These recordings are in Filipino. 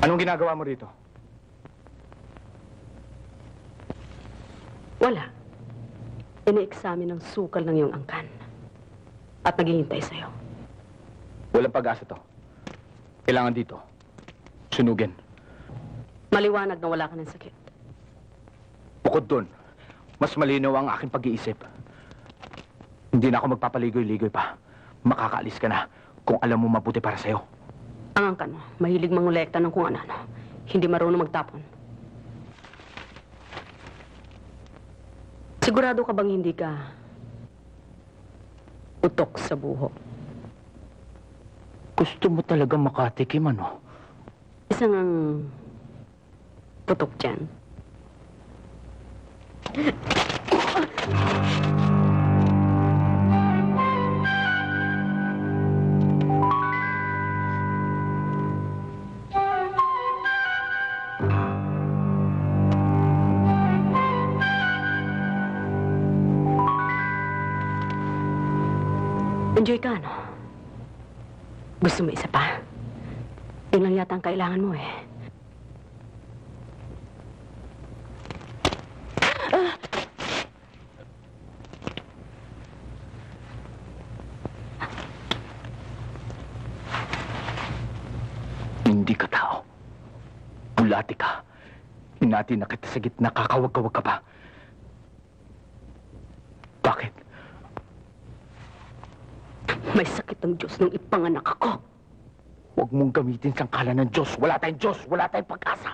Anong ginagawa mo rito? Wala. Ina-examine ng sukal ng iyong angkan. At naghihintay sa'yo. Walang pag-asa to. Kailangan dito. Sunugin. Maliwanag na wala ka ng sakit. Bukod doon, mas malinaw ang aking pag-iisip. Hindi na ako magpapaligoy-ligoy pa. Makakaalis ka na kung alam mo mabuti para sa'yo. Ang angkan mo, mahilig mangolekta ng kung ano-ano. Hindi marunong magtapon. Sigurado ka bang hindi ka utok sa buho? Gusto mo talaga makatikim, ano? Isang ang putok dyan. Enjoy ka, no? Gusto mo isa pa? Yun lang yata ang kailangan mo, eh. Hindi ka tao. Bulati ka. Hinati na kita sa gitna, kakawag-kawag ka pa. Bakit? May sakit ang Diyos nung ipanganak ako. Huwag mong gamitin sangkalan ng Diyos. Wala tayong Diyos. Wala tayong pag-asa.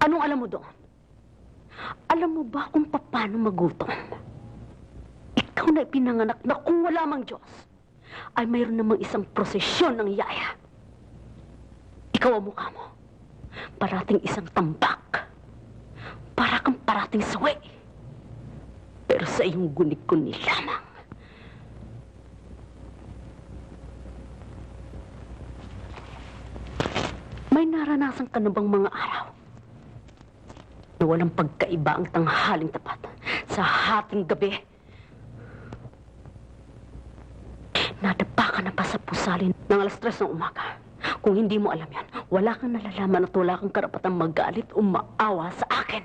Anong alam mo doon? Alam mo ba kung paano magutom? Ikaw na ipinanganak na kung wala mang Diyos, ay mayroon namang isang prosesyon ng yaya. Ikaw ang mukha mo. Parating isang tambak. Para kang parating sawi. Pero sa iyong gunik-guni lamang. May naranasan ka na bang mga araw na walang pagkaiba ang tanghaling tapat sa hating gabi? Nadapa ka na pa sa pusalin ng alas 3 ng umaga. Kung hindi mo alam yan, wala kang nalalaman at wala kang karapatang magalit o maawa sa akin.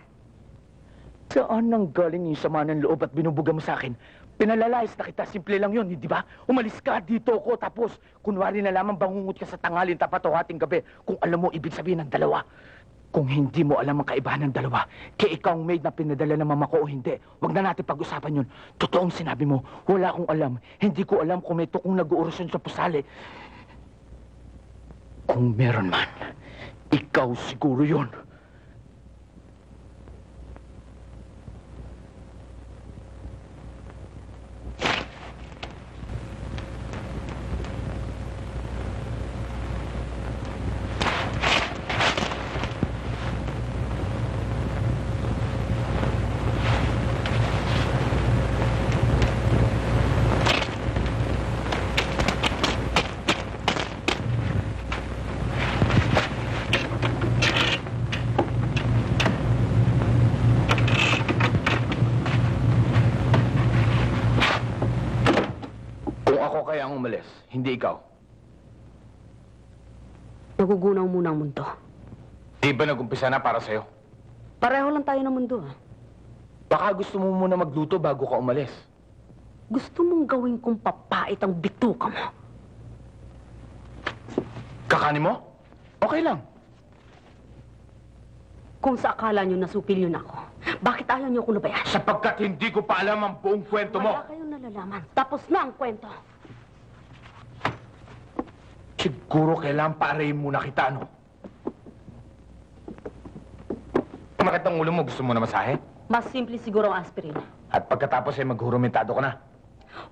Saan nang galing yung sama ng loob at binubuga mo sa akin? Pinalalayas na kita, simple lang yun, hindi ba? Umalis ka, dito ko, tapos kunwari na lamang bangungot ka sa tanghalin tapat o hating gabi kung alam mo ibig sabihin ng dalawa. Kung hindi mo alam ang kaibahan ng dalawa, kaya ikaw ang maid na pinadala ng mama ko o hindi, huwag na natin pag-usapan yun. Totoong sinabi mo, wala akong alam. Hindi ko alam kung may tukong nag-uurasyon sa pusali. Kung meron man, ikaw siguro yun. Ako kaya ang umalis, hindi ikaw. Nagugunaw muna ang mundo. Di ba nag-umpisa na para sa'yo? Pareho lang tayo ng mundo, ah. Baka gusto mo muna magluto bago ka umalis. Gusto mong gawin kong papait ang bituka mo. Kakanin mo? Okay lang. Kung sa akala nyo nasupil yun ako, bakit ayaw nyo ko nabayan? Sapagkat hindi ko pa alam ang buong kwento mo. Wala kayong nalalaman. Tapos na ang kwento. Siguro kailangan paarayin muna kita, ano? Kumakit ang ulo mo, gusto mo na masahe? Mas simple siguro ang aspirin. At pagkatapos ay maghurumentado ka na.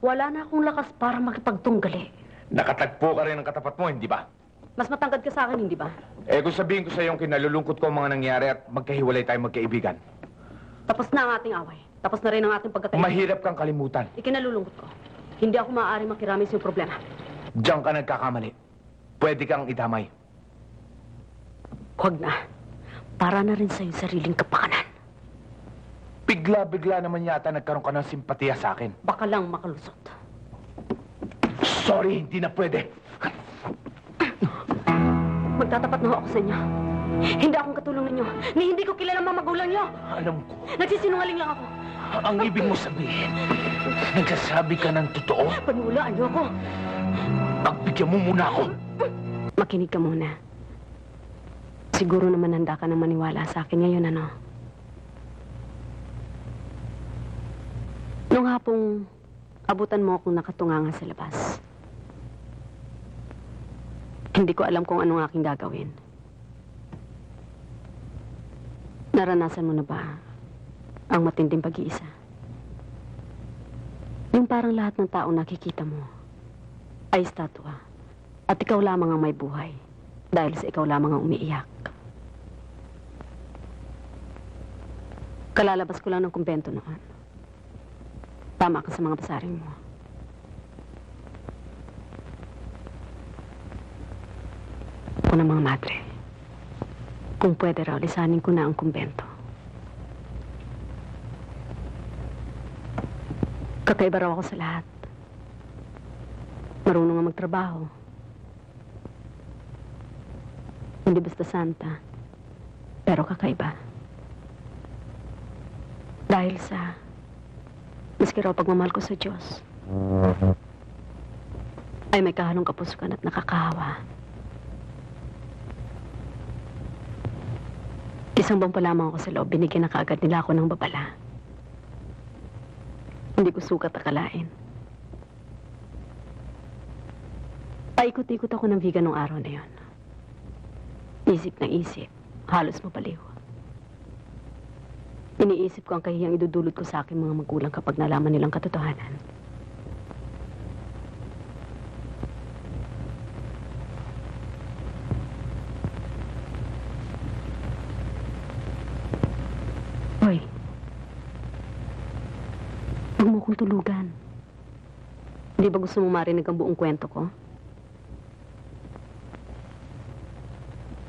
Wala na akong lakas para makipagtunggali. Nakatagpo ka rin ng katapat mo, hindi ba? Mas matangkad ka sa akin, hindi ba? Eh kung sabihin ko sa iyong kinalulungkot ko ang mga nangyari at magkahiwalay tayong magkaibigan. Tapos na ang ating away. Tapos na rin ang ating pagkatayo. Mahirap kang kalimutan. Ikinalulungkot ko. Hindi ako maaaring makiramis yung problema. Diyan ka nagkakamali. Pwede kang idamay. Huwag na. Para na rin sa'yo sariling kapakanan. Bigla-bigla naman yata nagkaroon ka ng simpatiya sa akin. Baka lang makalusot. Sorry, hindi na pwede. Magtatapat na ho ako sa inyo. Hindi akong katulong ninyo, ni hindi ko kilala mga magulang niyo. Alam ko, Nagsisinungaling lang ako. ang ibig mo sabihin, nagsasabi ka ng totoo? Panulaan niyo ako. Pagbigyan mo muna ako. Makinig ka muna. Siguro naman handa ka na maniwala sa akin ngayon, ano? Nung hapong abutan mo akong nakatunganga sa labas. Hindi ko alam kung anong aking gagawin. Naranasan mo na ba ang matinding pag-iisa? Yung parang lahat ng tao nakikita mo ay estatwa at ikaw lamang ang may buhay dahil sa ikaw lamang ang umiiyak. Kalalabas ko lang ng kumbento noon. Tama ka sa mga basaring mo. Ako ng mga madre. Kung pwede raw, lisanin ko na ang kumbento. Kakaiba raw ako sa lahat. Marunong nga magtrabaho. Hindi basta santa, pero kakaiba. Dahil sa maski raw pagmamahal ko sa Diyos, ay may kahalong kapusukan at nakakahawa. Isang buwan pa lamang ako sa loob, binigyan na kaagad nila ako ng babala. Hindi ko sukat akalain. Paikot-ikot ako ng vegan nung araw na yon. Isip ng isip, halos mapaliw. Iniisip ko ang kahiyang idudulot ko sa aking mga magulang kapag nalaman nilang katotohanan. Hoy, huwag mo kong tulugan. Hindi ba gusto mo marinig ang buong kwento ko?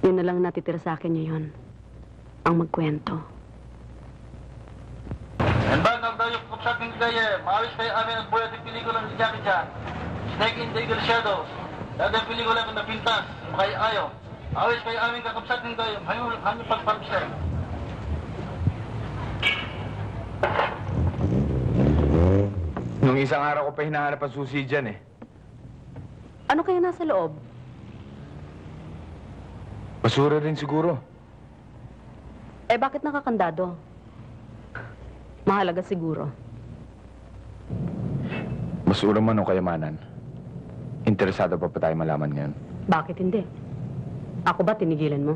Yun na lang natitira sa akin ngayon, ang magkwento. Yan ba, nagdayok ko sa ating player. Maawis kayo amin ang buhay at pelikula ni Jackie Chan. Snake in the Eagle Shadows. Dahil ang pelikula ko napintas, makay ayaw. Awis kayo amin kakapsat ng dayo. Hanyang pagparusay. Nung isang araw ko pa hinahanap ang susi dyan eh. Ano kaya nasa loob? Basura rin siguro. Eh, bakit nakakandado? Mahalaga siguro. Basura man o kayamanan. Interesado pa tayo malaman ngayon. Bakit hindi? Ako ba tinigilan mo?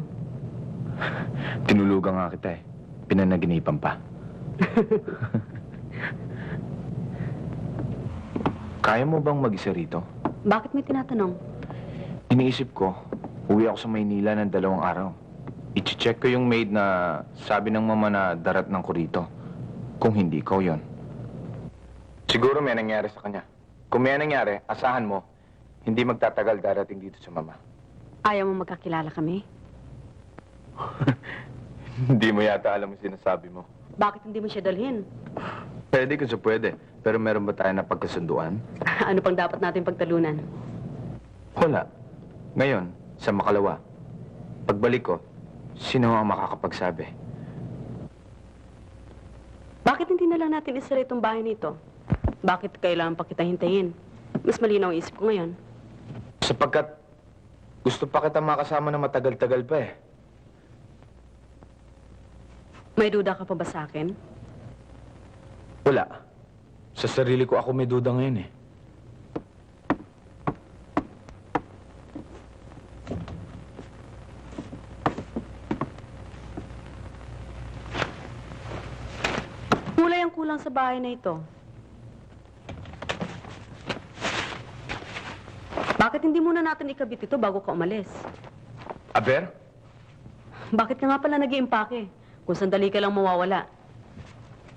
Tinulugan nga kita eh. Pinanaginipan pa. Kaya mo bang mag-isa rito? Bakit may tinatanong? Iniisip ko, uwi ako sa Maynila ng 2 araw. I-check ko yung maid na sabi ng mama na daratnan ko rito. Kung hindi, ikaw yun. Siguro may nangyari sa kanya. Kung may nangyari, asahan mo, hindi magtatagal darating dito sa mama. Ayaw mo magkakilala kami? Hindi mo yata alam ang sinasabi mo. Bakit hindi mo siya dalhin? Pwede kasi pwede. Pero meron ba tayo na pagkasunduan? Ano pang dapat natin pagtalunan? Wala. Ngayon, sa makalawa, pagbalik ko, sino ang makakapagsabi? Bakit hindi na lang natin isara itong bahay nito? Bakit kailangan pa kita hintayin? Mas malinaw ang isip ko ngayon. Sapagkat gusto pa kita makasama na matagal-tagal pa eh. May duda ka pa ba sa akin? Wala. Sa sarili ko ako may duda ngayon eh. Kulay ang kulang sa bahay na ito. Bakit hindi muna natin ikabit ito bago ka umalis? Aber? Bakit ka nga pala nag-iimpake? Kung sandali ka lang mawawala.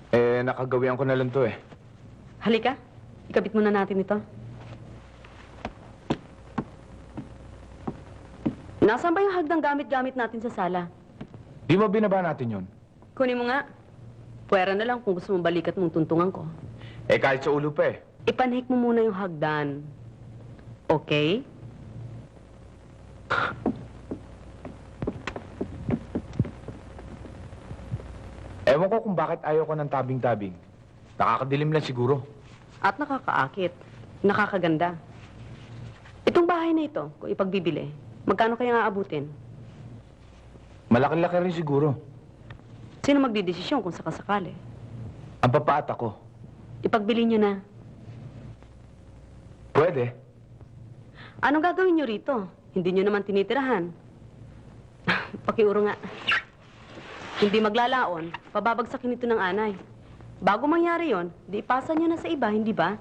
Eh, nakagawian ko na lang to eh. Halika, ikabit muna natin ito. Nasaan ba yung hagdang gamit-gamit natin sa sala? Di ba binaba natin yun? Kunin mo nga. Pwera na lang kung gusto mong balikat mong tuntungan ko. Eh, kahit sa ulo pa eh. Ipanhik mo muna yung hagdan. Okay? Ewan ko kung bakit ayaw ko ng tabing-tabing. Nakakadilim lang siguro. At nakakaakit. Nakakaganda. Itong bahay na ito, kung ipagbibili, magkano kaya aabutin? Malaki-laki rin siguro. Sino magdidesisyon kung sakasakali? Ang papaat ako. Ipagbili nyo na. Pwede. Anong gagawin nyo rito? Hindi nyo naman tinitirahan. Pakiuro nga. Hindi maglalaon, pababagsakin ito ng anay. Bago mangyari yon, di ipasa nyo na sa iba, hindi ba?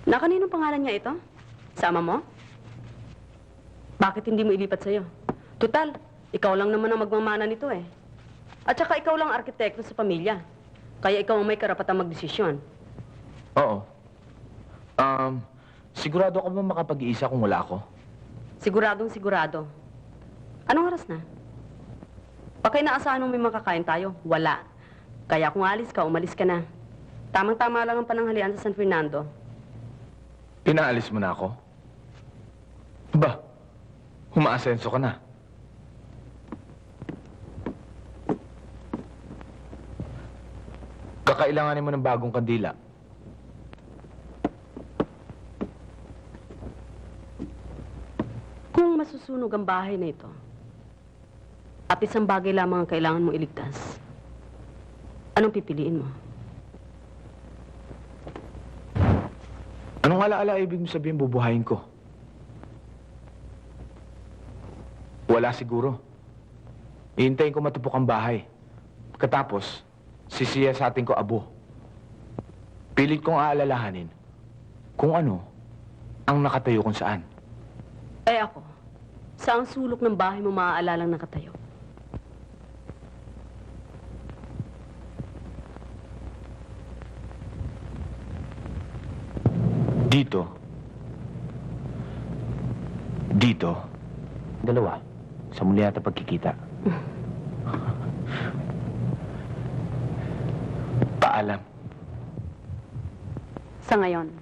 Na kaninong pangalan niya ito? Sama mo? Bakit hindi mo ilipat sa'yo? Tutal, ikaw lang naman ang magmamana nito eh. At saka ikaw lang ang arkitekto sa pamilya. Kaya ikaw ang may karapatang magdesisyon. Oo. Sigurado ka ba makapag-iisa kung wala ako? Siguradong sigurado. Anong oras na? Baka inaasahan mo may makakain tayo? Wala. Kaya kung alis ka, umalis ka na. Tamang-tama lang ang pananghalian sa San Fernando. Pinaalis mo na ako? Ba, humaasenso ka na. Kakailanganin mo ng bagong kandila. Kung masusunog ang bahay na ito, at isang bagay lamang ang kailangan mong iligtas, anong pipiliin mo? Anong alaala ibig mo sabihin bubuhayin ko? Wala siguro. Ihintayin ko matupok ang bahay. Katapos, sisiyasatin ko abo. Pilit kong aalalahanin kung ano ang nakatayo kung saan. Eh ako, saang sulok ng bahay mo maaalalang nakatayo? Dito. Dito. Dalawa. Sa muli yata pagkikita. Paalam. Sa ngayon.